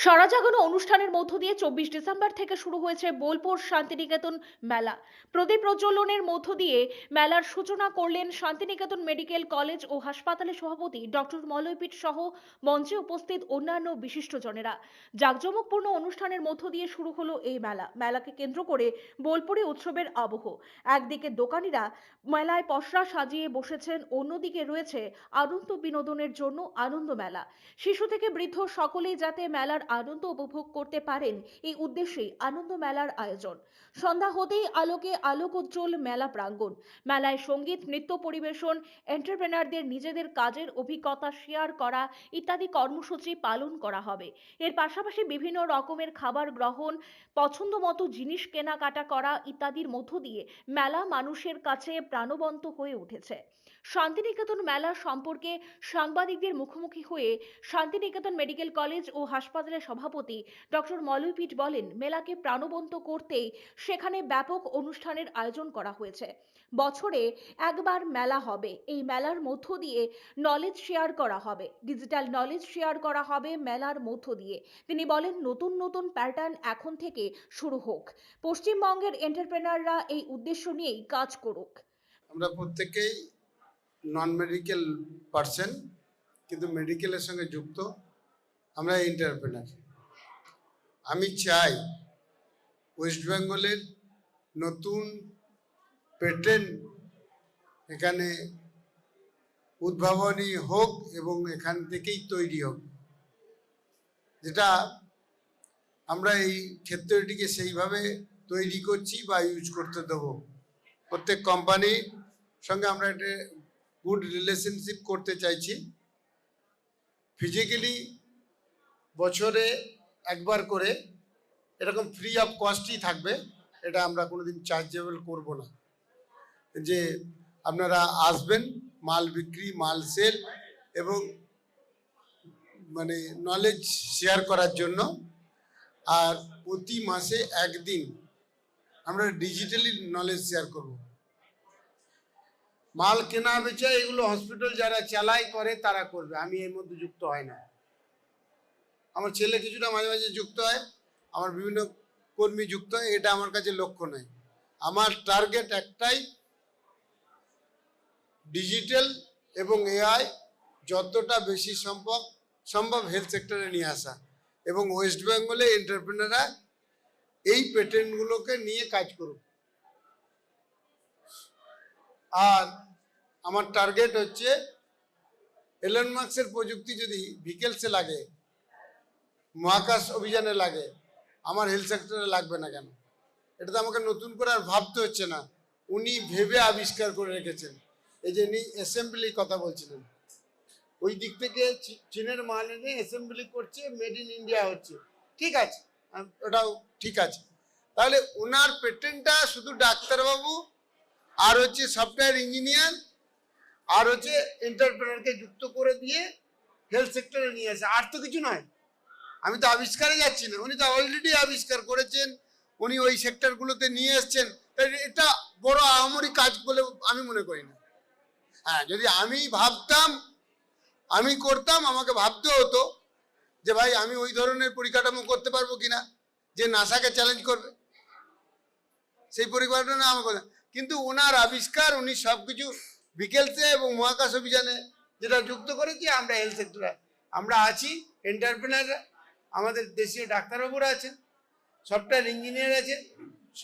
সারা জাগানো অনুষ্ঠানের মধ্য দিয়ে 24 ডিসেম্বর থেকে শুরু হয়েছে বোলপুর শান্তিনিকেতন মেলা। প্রদীপ প্রজ্বলনের মধ্য দিয়ে মেলার সূচনা করলেন শান্তিনিকেতন মেডিকেল কলেজ ও হাসপাতালের সভাপতি ডক্টর মলয়পীঠ সহ মঞ্চে উপস্থিত অন্যান্য বিশিষ্টজনেরা। জাঁকজমকপূর্ণ অনুষ্ঠানের মধ্য দিয়ে শুরু হলো এই মেলাকে কেন্দ্র করে বোলপুরে উৎসবের আবহ। একদিকে দোকানিরা মেলায় পসরা সাজিয়ে বসেছেন, অন্যদিকে রয়েছে আনন্দ বিনোদনের জন্য আনন্দ মেলা। শিশু থেকে বৃদ্ধ সকলেই যাতে মেলার আনন্দ উপভোগ করতে পারেন, এই উদ্দেশ্যেই আনন্দ মেলার আয়োজন। সন্ধ্যা হতেই আলোকে আলোকোজ্জ্বল মেলা প্রাঙ্গণ। মেলায় সঙ্গীত, নৃত্য পরিবেশন, এন্টারপ্রেনারদের নিজেদের কাজের অভিজ্ঞতা শেয়ার করা ইত্যাদি কর্মসূচি পালন করা হবে। এর পাশাপাশি বিভিন্ন রকমের খাবার গ্রহণ, পছন্দ মতো জিনিস কেনাকাটা করা ইত্যাদির মধ্য দিয়ে মেলা মানুষের কাছে প্রাণবন্ত হয়ে উঠেছে। শান্তিনিকেতন মেলা সম্পর্কে সাংবাদিকদের মুখোমুখি হয়ে শান্তিনিকেতন মেডিকেল কলেজ ও হাসপাতালের সভাপতি ডক্টর মলয়পীঠ বলেন, মেলাকে প্রাণবন্ত করতেই সেখানে ব্যাপক অনুষ্ঠানের আয়োজন করা হয়েছে। বছরে একবার মেলা হবে, এই মেলার মধ্য দিয়ে নলেজ শেয়ার করা হবে, ডিজিটাল নলেজ শেয়ার করা হবে মেলার মধ্য দিয়ে। তিনি বলেন, নতুন নতুন প্যাটার্ন এখন থেকে শুরু হোক, পশ্চিমবঙ্গের এন্টারপ্রেনাররা এই উদ্দেশ্য নিয়েই কাজ করুক। আমরা প্রত্যেকেই নন মেডিকেল পার্সন, কিন্তু মেডিকেলের সঙ্গে যুক্ত। আমরা এন্টারপ্রেনার। আমি চাই ওয়েস্ট বেঙ্গলের নতুন পেটেন্ট এখানে উদ্ভাবনী হোক এবং এখান থেকেই তৈরি হোক, যেটা আমরা এই ক্ষেত্রটিকে সেইভাবে তৈরি করছি বা ইউজ করতে দেবো। প্রত্যেক কোম্পানির সঙ্গে আমরা একটা গুড রিলেশনশিপ করতে চাইছি। ফিজিক্যালি বছরে একবার করে এরকম ফ্রি অফ কস্টই থাকবে, এটা আমরা কোনোদিন চার্জেবল করব না। যে আপনারা আসবেন, মাল বিক্রি, মাল সেল এবং মানে নলেজ শেয়ার করার জন্য। আর প্রতি মাসে একদিন আমরা ডিজিটালি নলেজ শেয়ার করব। মাল কেনা বেচা এগুলো হসপিটাল যারা চালায় করে তারা করবে, আমি এর মধ্যে যুক্ত হয় না। আমার ছেলে কিছুটা মাঝে মাঝে যুক্ত হয়, আমার বিভিন্ন কর্মী যুক্ত হয়, এটা আমার কাছে লক্ষ্য নয়। আমার টার্গেট একটাই, ডিজিটাল এবং এআই যতটা বেশি সম্ভব হেলথ সেক্টরে নিয়ে আসা, এবং ওয়েস্ট বেঙ্গলে এন্টারপ্রেনাররা এই পেটেন্টগুলোকে নিয়ে কাজ করুক। আর আমার টার্গেট হচ্ছে এলন মাস্কের প্রযুক্তি যদি ভিকেলসে লাগে, মহাকাশ অভিযানে লাগে, আমার হেলথ সেক্টরে লাগবে না কেন? এটা তো আমাকে নতুন করে আর ভাবতে হচ্ছে না, উনি ভেবে আবিষ্কার করে রেখেছেন। এই যে উনি অ্যাসেম্বলির কথা বলছিলেন, ওই দিক থেকে চীনের মাল এনে অ্যাসেম্বলি করছে, মেড ইন ইন্ডিয়া হচ্ছে, ঠিক আছে, ওটাও ঠিক আছে। তাহলে ওনার পেটেন্টটা শুধু ডাক্তারবাবু আর হচ্ছে সফটওয়্যার ইঞ্জিনিয়ার আর হচ্ছে এন্টারপ্রেনারকে যুক্ত করে দিয়ে হেলথ সেক্টরে নিয়ে আসে, আর তো কিছু নয়। আমি তো আবিষ্কারে যাচ্ছি না, উনি তো অলরেডি আবিষ্কার করেছেন, উনি ওই সেক্টরগুলোতে নিয়ে এসছেন। এটা বড় আহামরি কাজ বলে আমি মনে করি না। হ্যাঁ, যদি আমি ভাবতাম, আমি করতাম, আমাকে ভাবতে হতো যে ভাই আমি ওই ধরনের পরিকাঠামো করতে পারবো কিনা যে নাসাকে চ্যালেঞ্জ করবে, সেই পরিকাঠামো আমাকে। কিন্তু ওনার আবিষ্কার, উনি সবকিছু বিকেলসে এবং মহাকাশ অভিযানে যেটা যুক্ত করেছি, আমরা হেলথ সেক্টরে আমরা আছি। এন্টারপ্রেনাররা আমাদের দেশীয় ডাক্তারবাবুরা আছেন, সফটওয়্যার ইঞ্জিনিয়ার আছে,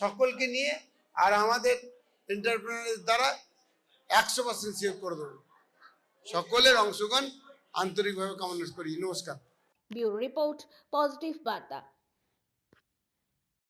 সকলকে নিয়ে আর আমাদের এন্টারপ্রেনারের দ্বারা 100% সেভ করে দেবো। সকলের অংশগ্রহণ আন্তরিকভাবে কামনা করি। নমস্কার। ব্যুরো রিপোর্ট, পজিটিভ বার্তা।